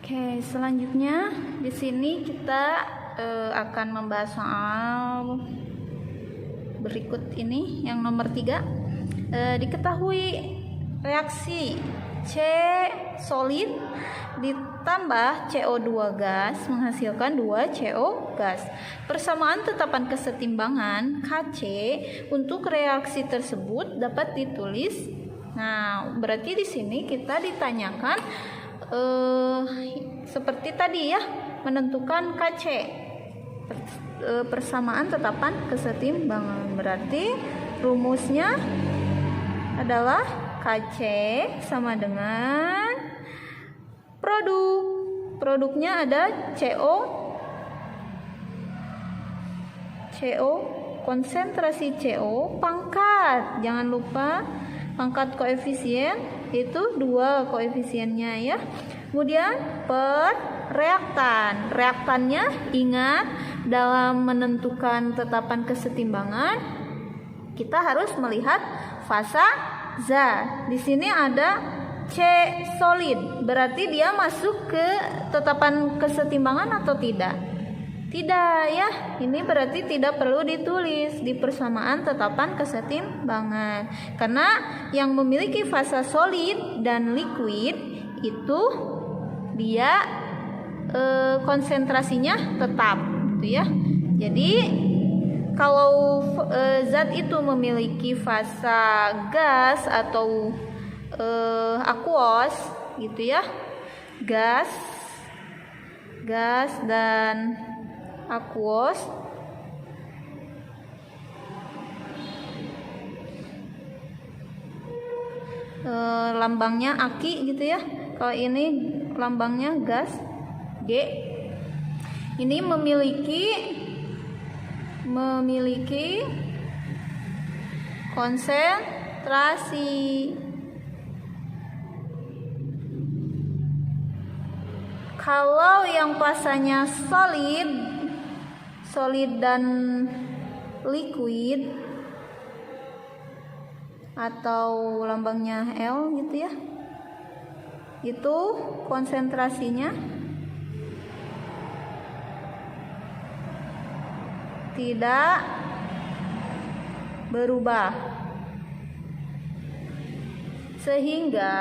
Oke, selanjutnya di sini kita akan membahas soal berikut ini, yang nomor 3. Diketahui reaksi C solid ditambah CO2 gas menghasilkan 2 CO gas. Persamaan tetapan kesetimbangan Kc untuk reaksi tersebut dapat ditulis. Nah, berarti di sini kita ditanyakan seperti tadi ya, menentukan Kc, persamaan tetapan kesetimbangan. Berarti rumusnya adalah Kc sama dengan produknya ada CO, konsentrasi CO pangkat, jangan lupa pangkat koefisien itu 2 koefisiennya ya. Kemudian per reaktannya, ingat dalam menentukan tetapan kesetimbangan kita harus melihat fasa zat. Di sini ada C solid, berarti dia masuk ke tetapan kesetimbangan atau tidak? Tidak ya, ini berarti tidak perlu ditulis di persamaan tetapan kesetimbangan, karena yang memiliki fasa solid dan liquid itu dia konsentrasinya tetap gitu ya. Jadi kalau zat itu memiliki fasa gas atau aquos gitu ya, gas dan aquos, lambangnya Aki gitu ya. Kalau ini lambangnya gas G. Ini memiliki konsentrasi. Kalau yang fasanya solid dan liquid atau lambangnya L gitu ya, itu konsentrasinya tidak berubah, sehingga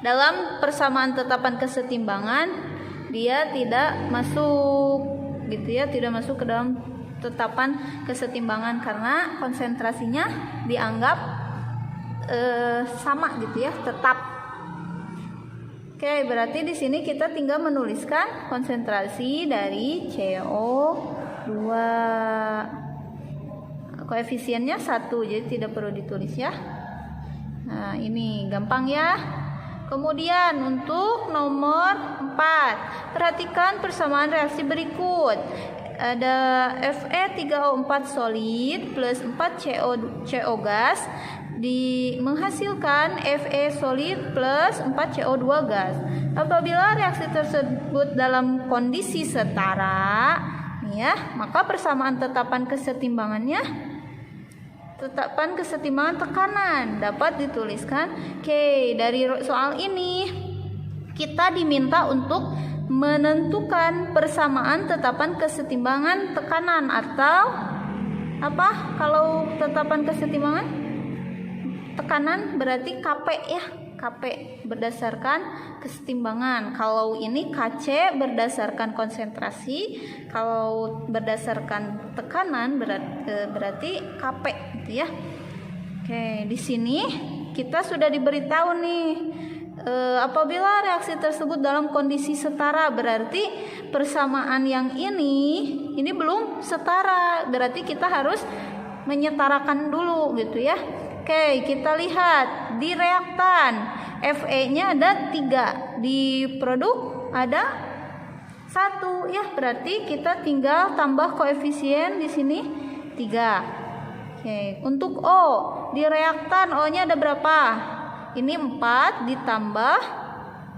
dalam persamaan tetapan kesetimbangan dia tidak masuk gitu ya, tidak masuk ke dalam tetapan kesetimbangan karena konsentrasinya dianggap sama gitu ya, tetap. Oke, berarti di sini kita tinggal menuliskan konsentrasi dari CO2. Koefisiennya 1, jadi tidak perlu ditulis ya. Nah, ini gampang ya. Kemudian untuk nomor 4, perhatikan persamaan reaksi berikut. Ada Fe3O4 solid plus 4 CO gas menghasilkan Fe solid plus 4 CO2 gas. Apabila reaksi tersebut dalam kondisi setara, ya, maka persamaan tetapan kesetimbangan tekanan dapat dituliskan. Oke, dari soal ini kita diminta untuk menentukan persamaan tetapan kesetimbangan tekanan atau apa? Kalau tetapan kesetimbangan tekanan berarti Kp ya, Kp berdasarkan kesetimbangan. Kalau ini Kc berdasarkan konsentrasi, kalau berdasarkan tekanan berarti Kp gitu ya. Oke, di sini kita sudah diberitahu nih, apabila reaksi tersebut dalam kondisi setara, berarti persamaan yang ini belum setara, berarti kita harus menyetarakan dulu gitu ya. Oke, kita lihat di reaktan Fe-nya ada 3, di produk ada 1 ya, berarti kita tinggal tambah koefisien di sini 3. Oke, untuk O di reaktan O-nya ada berapa? Ini 4 ditambah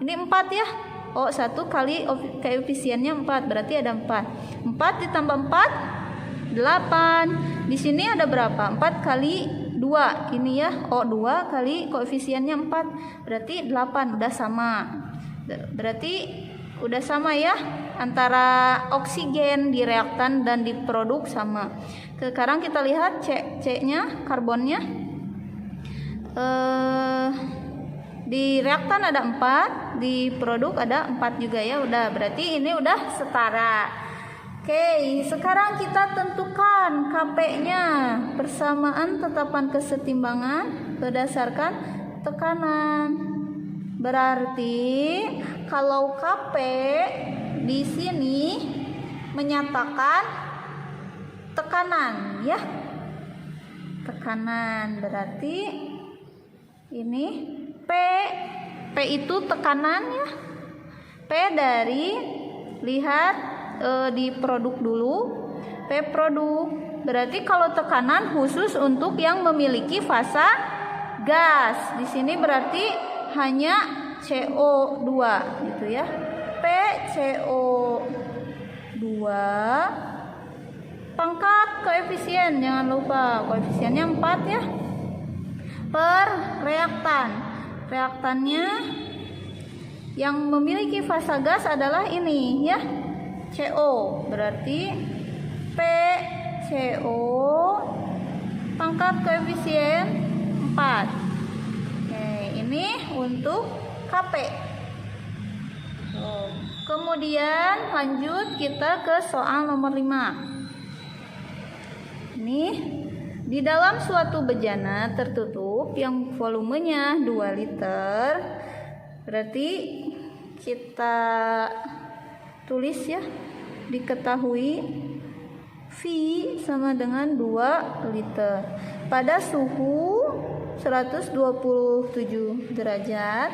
ini 4 ya. O 1 kali koefisiennya 4, berarti ada 4. 4 ditambah 4 8. Di sini ada berapa? 4 kali 2 2 ini ya, O2 kali koefisiennya 4 berarti 8, udah sama. Berarti udah sama ya, antara oksigen di reaktan dan di produk sama. Sekarang kita lihat C-nya, karbonnya. Di reaktan ada 4, di produk ada 4 juga ya. Udah, berarti ini udah setara. Oke, sekarang kita tentukan Kp-nya, persamaan tetapan kesetimbangan berdasarkan tekanan. Berarti kalau Kp di sini menyatakan tekanan ya. Tekanan berarti ini P itu tekanannya. P dari lihat di produk dulu. P produk. Berarti kalau tekanan khusus untuk yang memiliki fasa gas. Di sini berarti hanya CO2 gitu ya. P CO2 pangkat koefisien, jangan lupa koefisiennya 4 ya. Per reaktan. Reaktannya yang memiliki fasa gas adalah ini ya. CO. Berarti P CO pangkat koefisien 4. Oke, ini untuk Kp. Kemudian lanjut kita ke soal nomor 5. Ini di dalam suatu bejana tertutup yang volumenya 2 liter. Berarti kita tulis ya, diketahui V sama dengan 2 liter pada suhu 127 derajat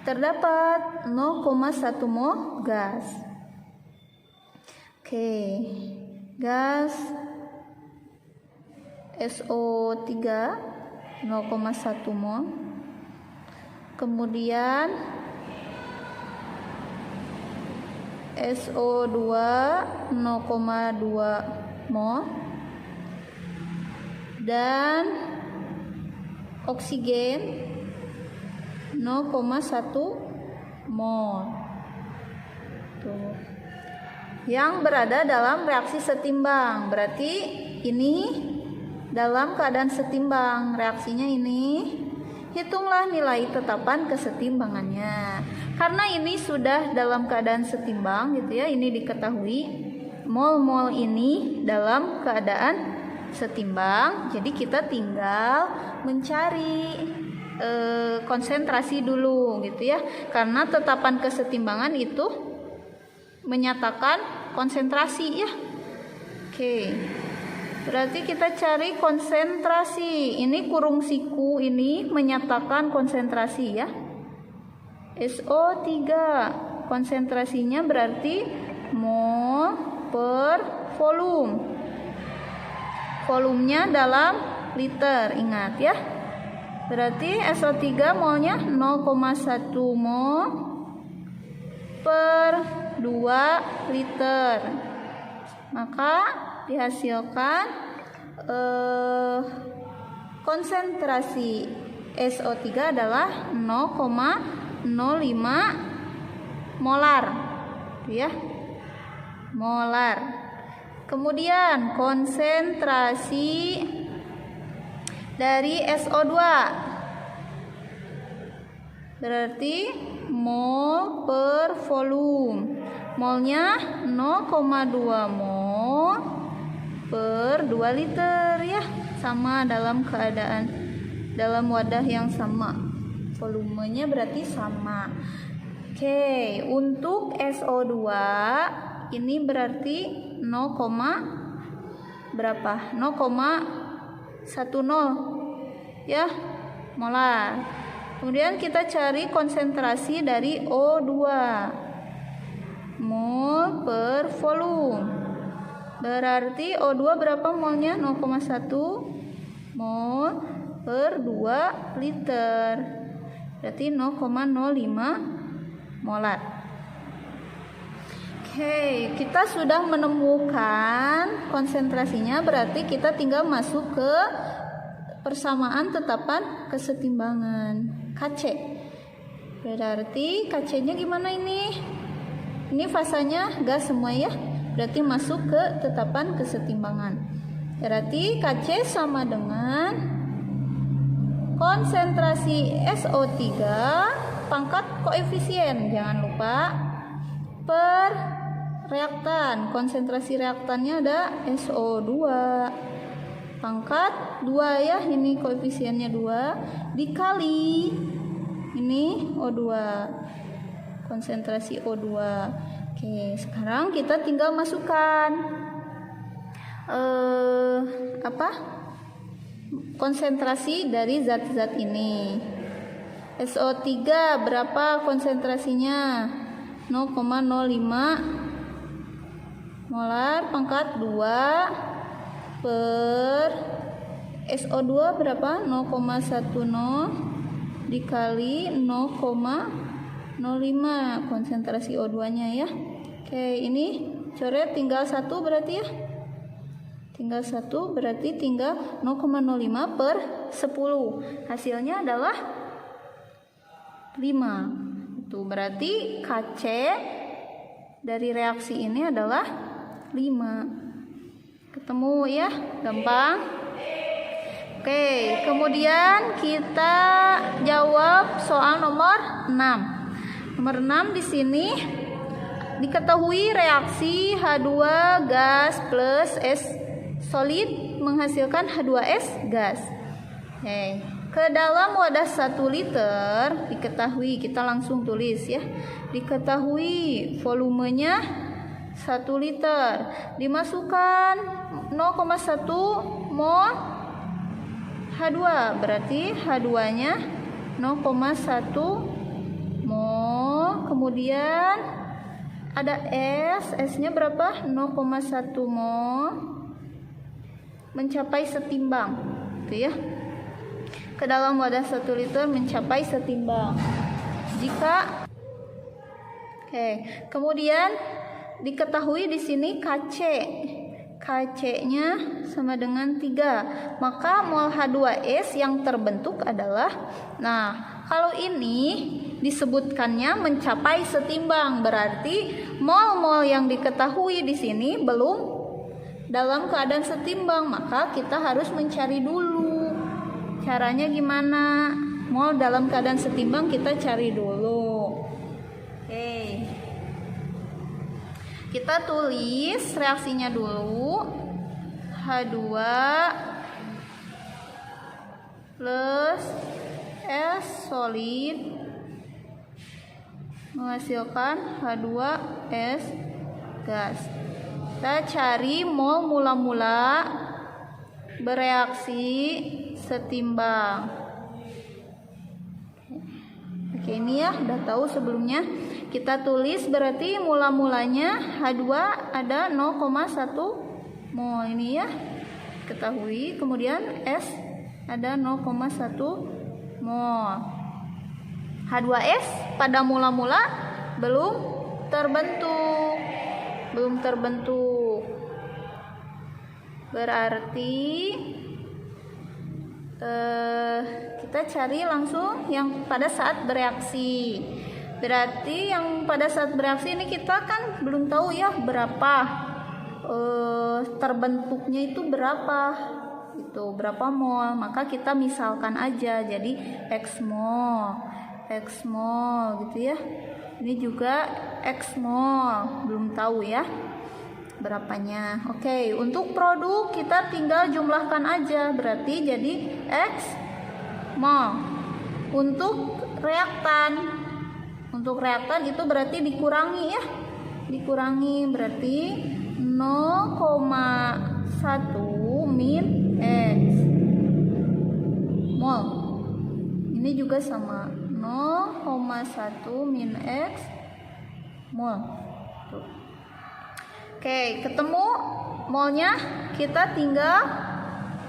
terdapat 0,1 mol gas. Oke, gas SO3 0,1 mol. Kemudian SO2 0,2 mol dan oksigen 0,1 mol. Tuh. Yang berada dalam reaksi setimbang. Berarti ini dalam keadaan setimbang, reaksinya ini. Hitunglah nilai tetapan kesetimbangannya. Karena ini sudah dalam keadaan setimbang gitu ya, ini diketahui mol-mol ini dalam keadaan setimbang. Jadi kita tinggal mencari konsentrasi dulu gitu ya. Karena tetapan kesetimbangan itu menyatakan konsentrasi ya. Oke. Berarti kita cari konsentrasi. Ini kurung siku ini menyatakan konsentrasi ya. SO3 konsentrasinya berarti mol per volume. Volumenya dalam liter, ingat ya. Berarti SO3 molnya 0,1 mol per 2 liter. Maka dihasilkan konsentrasi SO3 adalah 0,05 molar ya, molar. Kemudian konsentrasi dari SO2 berarti mol per volume. Molnya 0,2 mol per 2 liter ya, sama dalam keadaan dalam wadah yang sama, volumenya berarti sama. Oke, untuk SO2 ini berarti 0,10 ya molar. Kemudian kita cari konsentrasi dari O2, mol per volume. Berarti O2 berapa molnya? 0,1 mol per 2 liter. Berarti 0,05 molar. Oke, kita sudah menemukan konsentrasinya. Berarti kita tinggal masuk ke persamaan tetapan kesetimbangan. KC. Berarti KC-nya gimana ini? Ini fasanya gas semua ya. Berarti masuk ke tetapan kesetimbangan. Berarti KC sama dengan konsentrasi SO3 pangkat koefisien. Jangan lupa per reaktan. Konsentrasi reaktannya ada SO2 pangkat 2 ya, ini koefisiennya 2 dikali ini O2, konsentrasi O2. Oke, sekarang kita tinggal masukkan konsentrasi dari zat-zat ini. SO3 berapa konsentrasinya? 0,05 molar pangkat 2 per SO2 berapa? 0,10 dikali 0,05 konsentrasi O2 nya ya. Oke, ini coret tinggal 1 berarti ya. Tinggal 1 berarti tinggal 0,05 per 10. Hasilnya adalah 5. Itu berarti KC dari reaksi ini adalah 5. Ketemu ya, gampang. Oke, kemudian kita jawab soal nomor 6. Nomor 6 di sini diketahui reaksi H2 gas plus S solid menghasilkan H2S gas. Oke, ke dalam wadah 1 liter diketahui, kita langsung tulis ya. Diketahui volumenya 1 liter, dimasukkan 0,1 mol H2, berarti H2-nya 0,1 mol. Kemudian ada S-nya berapa? 0,1 mol. Mencapai setimbang, gitu ya. Ke dalam wadah 1 liter mencapai setimbang. Jika kemudian diketahui di sini KC-nya sama dengan 3. Maka mol H2S yang terbentuk adalah, nah, kalau ini disebutkannya mencapai setimbang, berarti mol-mol yang diketahui di sini belum dalam keadaan setimbang, maka kita harus mencari dulu. Caranya gimana? Mol dalam keadaan setimbang kita cari dulu. Oke. Kita tulis reaksinya dulu. H2 plus S solid menghasilkan H2S gas. Kita cari mol mula-mula bereaksi setimbang. Oke, ini ya udah tahu sebelumnya. Kita tulis berarti mula-mulanya H2 ada 0,1 mol ini ya. Ketahui. Kemudian S ada 0,1 mol. H2S pada mula-mula belum terbentuk. Berarti kita cari langsung yang pada saat bereaksi. Berarti yang pada saat bereaksi ini kita kan belum tahu ya berapa terbentuknya itu berapa, itu berapa mol. Maka kita misalkan aja jadi X mol gitu ya. Ini juga X mol, belum tahu ya berapanya. Oke, untuk produk kita tinggal jumlahkan aja, berarti jadi X mol. Untuk reaktan itu berarti dikurangi ya. Dikurangi berarti 0,1 min X mol. Ini juga sama 0,1 min X mol. Tuh. Oke, ketemu molnya, kita tinggal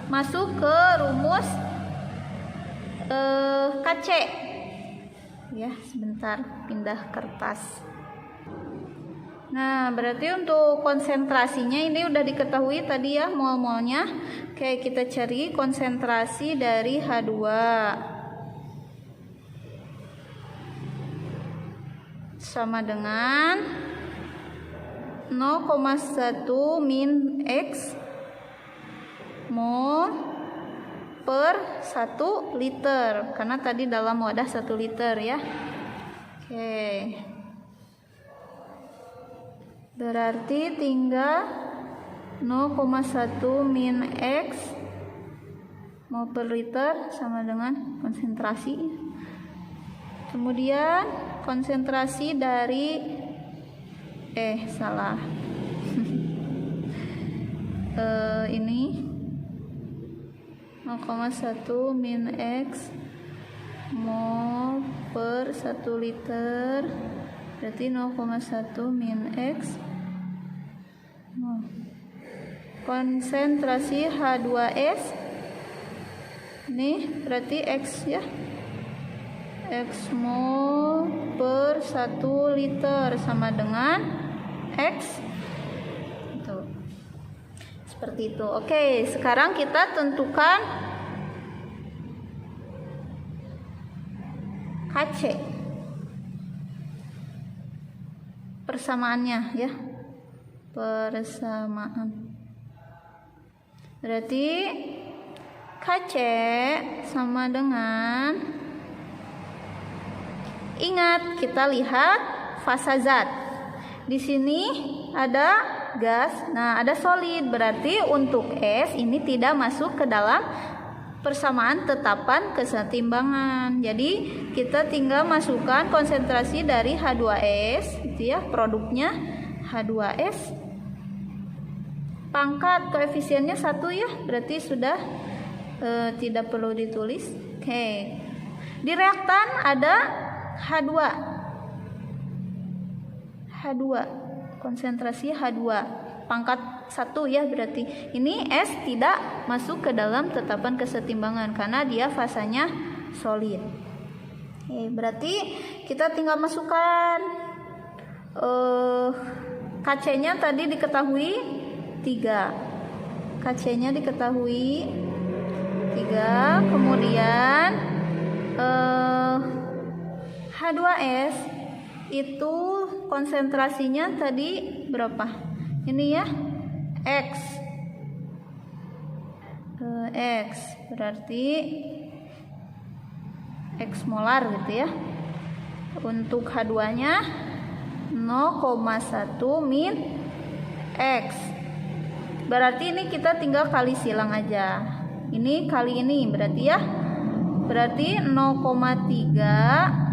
masuk ke rumus KC. Ya, sebentar pindah kertas. Nah, berarti untuk konsentrasinya ini udah diketahui tadi ya mol-molnya. Oke, kita cari konsentrasi dari H2. Sama dengan 0,1 min X mol per 1 liter. Karena tadi dalam wadah 1 liter ya. Oke. Berarti tinggal 0,1 min X mol per liter sama dengan konsentrasi. Kemudian konsentrasi dari ini 0,1 min X mol per 1 liter, berarti 0,1 min X mol. Konsentrasi H2S ini berarti X ya, X mol per 1 liter sama dengan X. Tuh. Seperti itu. Oke, sekarang kita tentukan KC. Persamaannya ya. Persamaan. Berarti KC sama dengan, ingat kita lihat fasa zat. Di sini ada gas, nah ada solid. Berarti untuk S ini tidak masuk ke dalam persamaan tetapan kesetimbangan. Jadi kita tinggal masukkan konsentrasi dari H2S gitu ya, produknya H2S. Pangkat koefisiennya 1 ya, berarti sudah tidak perlu ditulis. Oke. Di reaktan ada H2, konsentrasi H2 pangkat 1 ya, berarti ini S tidak masuk ke dalam tetapan kesetimbangan karena dia fasanya solid. Oke, berarti kita tinggal masukkan KC-nya tadi diketahui 3, KC-nya diketahui 3, kemudian H2S itu konsentrasinya tadi berapa? Ini ya, X. X berarti X molar gitu ya. Untuk H2-nya 0,1 min X. Berarti ini kita tinggal kali silang aja. Ini kali ini berarti ya. Berarti 0,3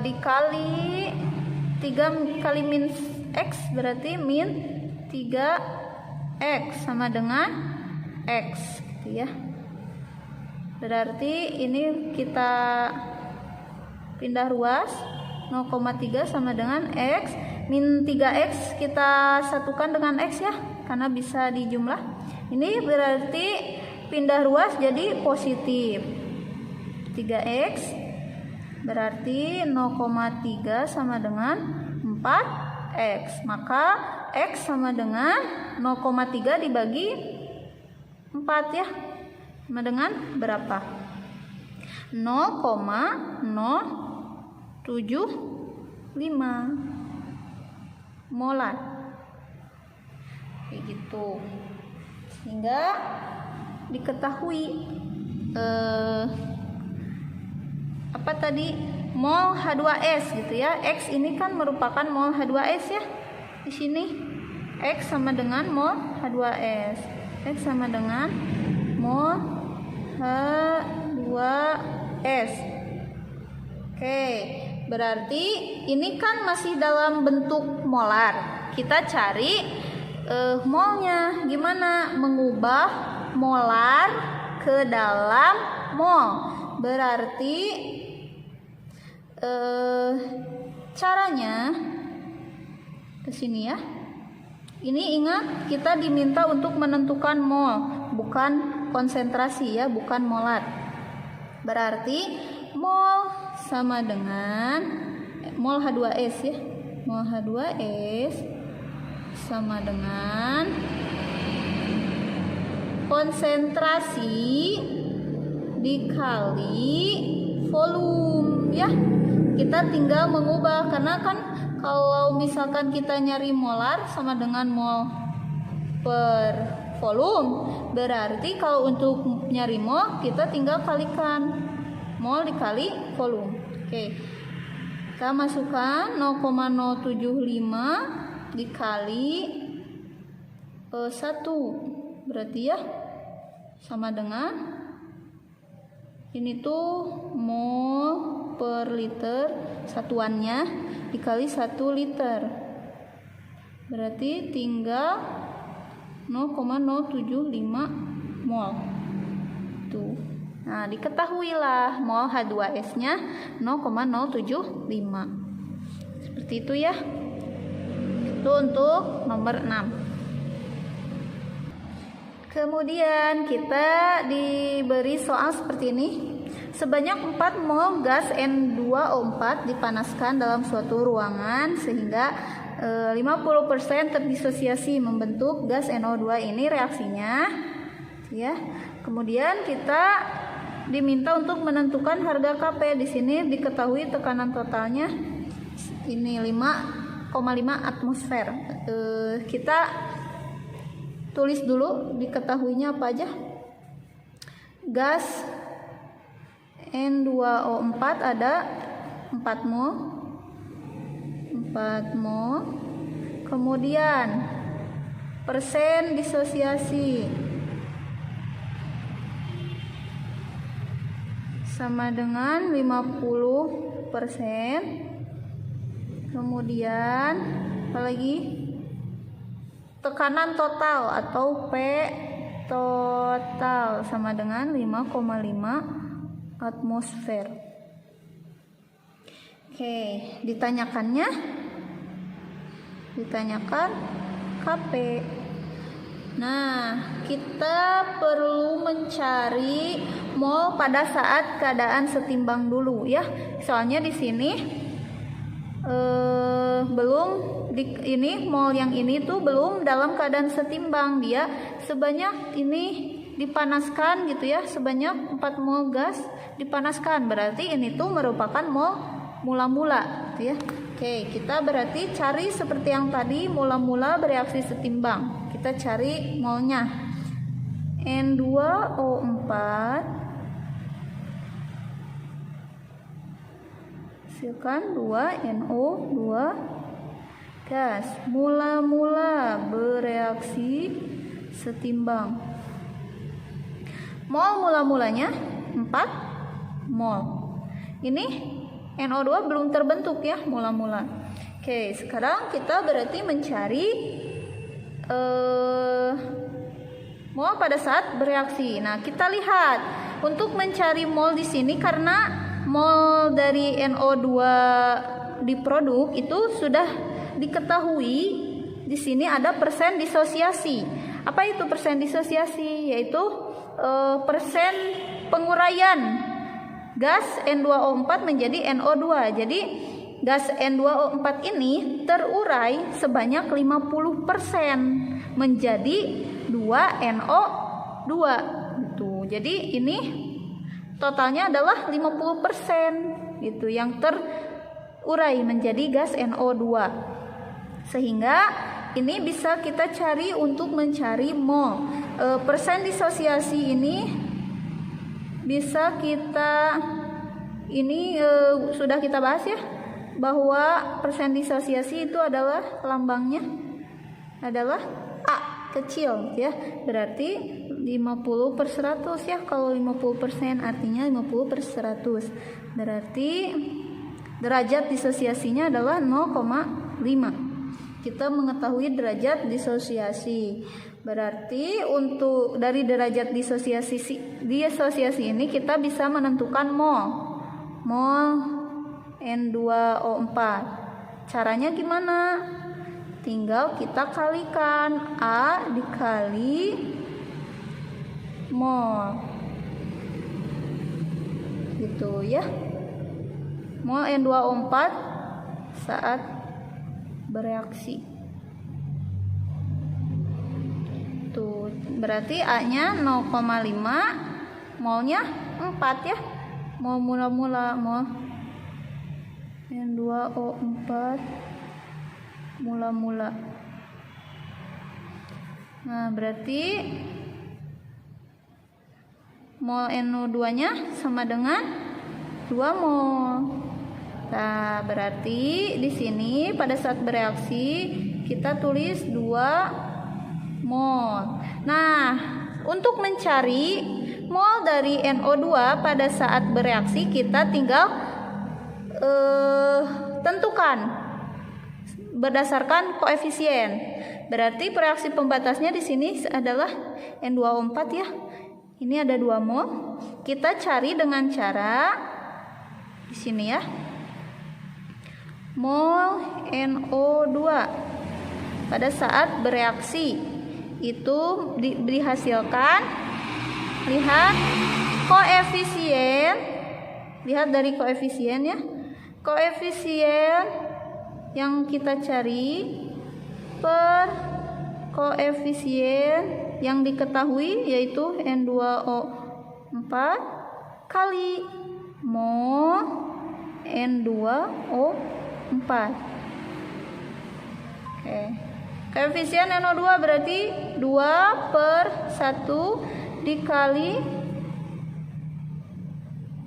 dikali 3 kali min X berarti min 3X sama dengan X gitu ya. Berarti ini kita pindah ruas, 0,3 sama dengan X min 3X kita satukan dengan X ya, karena bisa dijumlah. Ini berarti pindah ruas jadi positif. 3X berarti 0,3 sama dengan 4X. Maka X sama dengan 0,3 dibagi 4 ya. Sama dengan berapa? 0,075 molar. Kayak gitu. Sehingga diketahui apa tadi, mol H2S gitu ya. X ini kan merupakan mol H2S ya. Di sini X sama dengan mol H2S. X sama dengan mol H2S. Oke, berarti ini kan masih dalam bentuk molar. Kita cari molnya. Gimana mengubah molar ke dalam mol? Berarti caranya ke sini ya. Ini ingat kita diminta untuk menentukan mol, bukan konsentrasi ya, bukan molar. Berarti mol sama dengan mol H2S ya. Mol H2S sama dengan konsentrasi dikali volume ya. Kita tinggal mengubah, karena kan kalau misalkan kita nyari molar sama dengan mol per volume, berarti kalau untuk nyari mol kita tinggal kalikan mol dikali volume. Oke, kita masukkan 0,075 dikali 1, berarti ya sama dengan ini tuh mol per liter satuannya dikali 1 liter, berarti tinggal 0,075 mol tuh. Nah, diketahuilah mol H2S nya 0,075. Seperti itu ya. Itu untuk nomor 6. Kemudian kita diberi soal seperti ini. Sebanyak 4 mol gas N2O4 dipanaskan dalam suatu ruangan sehingga 50% terdisosiasi membentuk gas NO2. Ini reaksinya ya. Kemudian kita diminta untuk menentukan harga Kp. Di sini diketahui tekanan totalnya ini 5,5 atmosfer. Kita tulis dulu diketahuinya apa aja. Gas N2O4 ada 4 mol. Kemudian persen disosiasi sama dengan 50%. Kemudian apalagi tekanan total atau P total sama dengan 5,5 atmosfer. Oke, ditanyakan Kp. Nah, kita perlu mencari mol pada saat keadaan setimbang dulu ya. Soalnya di sini ini mol yang ini tuh belum dalam keadaan setimbang, dia sebanyak ini dipanaskan gitu ya, sebanyak 4 mol gas dipanaskan, berarti ini tuh merupakan mol mula-mula gitu ya. Oke, kita berarti cari seperti yang tadi, mula-mula bereaksi setimbang. Kita cari molnya. N2O4 hasilkan 2NO2 gas, mula-mula bereaksi setimbang. Mol mula-mulanya 4 mol. Ini NO2 belum terbentuk ya mula-mula. Oke, sekarang kita berarti mencari mol pada saat bereaksi. Nah, kita lihat untuk mencari mol di sini, karena mol dari NO2 di produk itu sudah diketahui di sini ada persen disosiasi. Apa itu persen disosiasi? Yaitu persen penguraian gas N2O4 menjadi NO2. Jadi gas N2O4 ini terurai sebanyak 50% menjadi 2NO2 gitu. Jadi ini totalnya adalah 50% gitu yang terurai menjadi gas NO2. Sehingga ini bisa kita cari untuk mencari mol. Persen disosiasi ini bisa kita sudah kita bahas ya, bahwa persen disosiasi itu adalah lambangnya adalah A kecil ya, berarti 50/100 ya. Kalau 50% artinya 50/100, berarti derajat disosiasinya adalah 0,5. Kita mengetahui derajat disosiasi. Berarti untuk dari derajat disosiasi ini kita bisa menentukan mol N2O4. Caranya gimana? Tinggal kita kalikan A dikali mol. Gitu ya. Mol N2O4 saat bereaksi. Tuh, berarti A-nya 0,5, molnya 4 ya. Mol mula-mula, mol N2O4 mula-mula. Nah, berarti mol NO2-nya sama dengan 2 mol. Nah, berarti di sini pada saat bereaksi kita tulis 2 mol. Nah, untuk mencari mol dari NO2 pada saat bereaksi kita tinggal tentukan berdasarkan koefisien. Berarti reaksi pembatasnya di sini adalah N2O4 ya. Ini ada 2 mol. Kita cari dengan cara di sini ya. Mol NO2 pada saat bereaksi itu dihasilkan. Lihat koefisien. Lihat dari koefisien ya. Koefisien yang kita cari per koefisien yang diketahui yaitu N2O4 kali mol N2O4. Oke. Koefisien NO2 berarti 2/1 dikali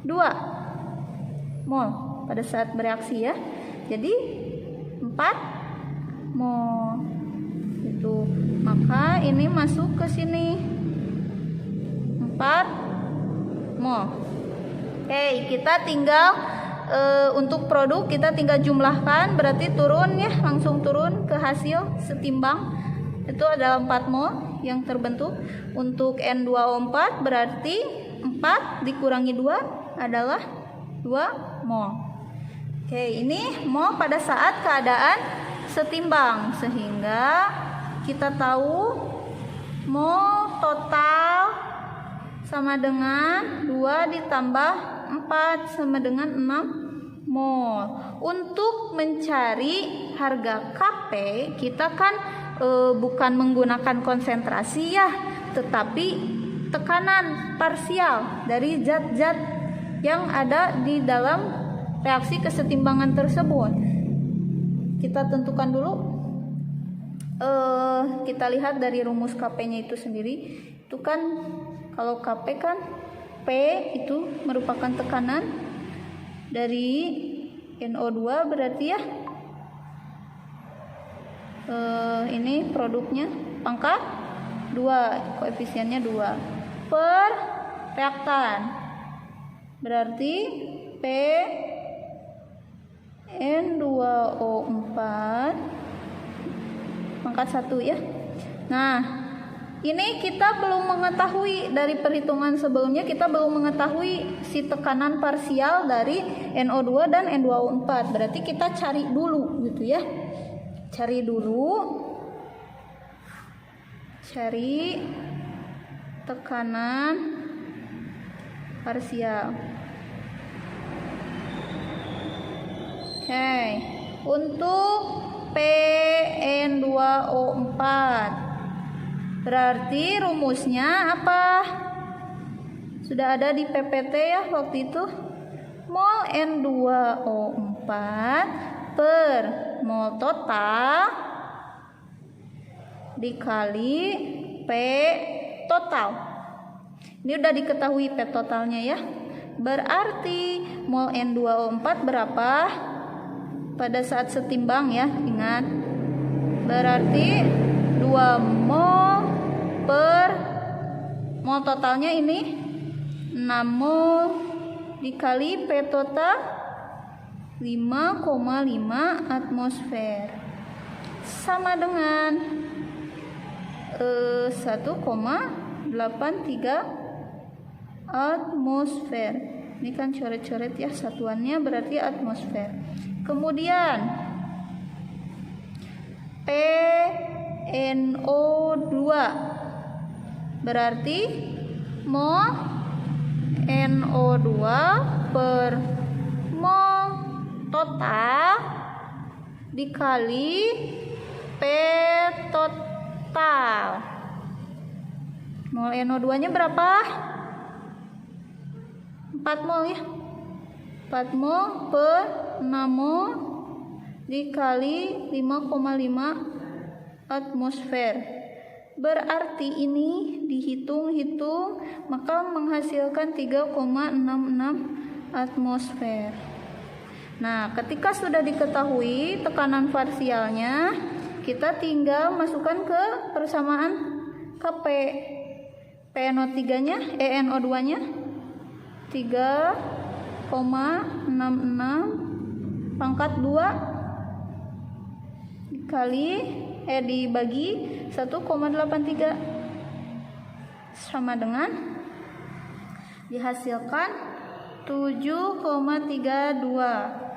2 mol pada saat bereaksi ya. Jadi 4 mol. Itu. Maka ini masuk ke sini 4 mol. Oke, kita tinggal untuk produk kita tinggal jumlahkan, berarti turun ya, langsung turun ke hasil setimbang. Itu adalah 4 mol yang terbentuk. Untuk N2O4 berarti 4 dikurangi 2 adalah 2 mol. Oke, ini mol pada saat keadaan setimbang, sehingga kita tahu mol total sama dengan 2 ditambah 4 sama dengan 6 mol. Untuk mencari harga Kp, kita kan bukan menggunakan konsentrasi ya, tetapi tekanan parsial dari zat-zat yang ada di dalam reaksi kesetimbangan tersebut. Kita tentukan dulu. Kita lihat dari rumus Kp-nya itu sendiri. Itu kan kalau Kp kan P itu merupakan tekanan dari NO2 berarti ya. Ini produknya pangkat 2, koefisiennya 2 per reaktan. Berarti P N2O4 pangkat 1 ya. Nah, ini kita belum mengetahui dari perhitungan sebelumnya, kita belum mengetahui si tekanan parsial dari NO2 dan N2O4. Berarti kita cari dulu gitu ya. Cari tekanan parsial. Oke, untuk PN2O4 berarti rumusnya apa? Sudah ada di PPT ya waktu itu. Mol N2O4 per mol total dikali P total. Ini udah diketahui P totalnya ya. Berarti mol N2O4 berapa pada saat setimbang ya, ingat. Berarti 2 mol per mol totalnya ini 6 mol dikali P total 5,5 atmosfer sama dengan 1,83 atmosfer. Ini kan coret-coret ya satuannya, berarti atmosfer. Kemudian PNO2 berarti mol NO2 per mol total dikali P total. Mol NO2 nya berapa? 4 mol ya. 4 mol per 6 mol dikali 5,5 atmosfer. Berarti ini dihitung-hitung maka menghasilkan 3,66 atmosfer. Nah, ketika sudah diketahui tekanan parsialnya, kita tinggal masukkan ke persamaan Kp. PNO3-nya, NO2-nya 3,66 pangkat 2 dibagi 1,83 sama dengan dihasilkan 7,32.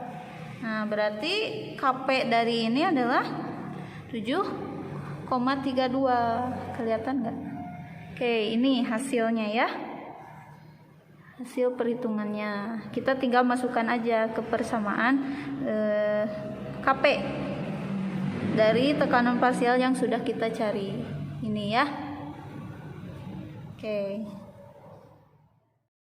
Nah, berarti Kp dari ini adalah 7,32. Kelihatan nggak? Oke, ini hasilnya ya. Hasil perhitungannya. Kita tinggal masukkan aja ke persamaan Kp dari tekanan parsial yang sudah kita cari. Ini ya. Oke.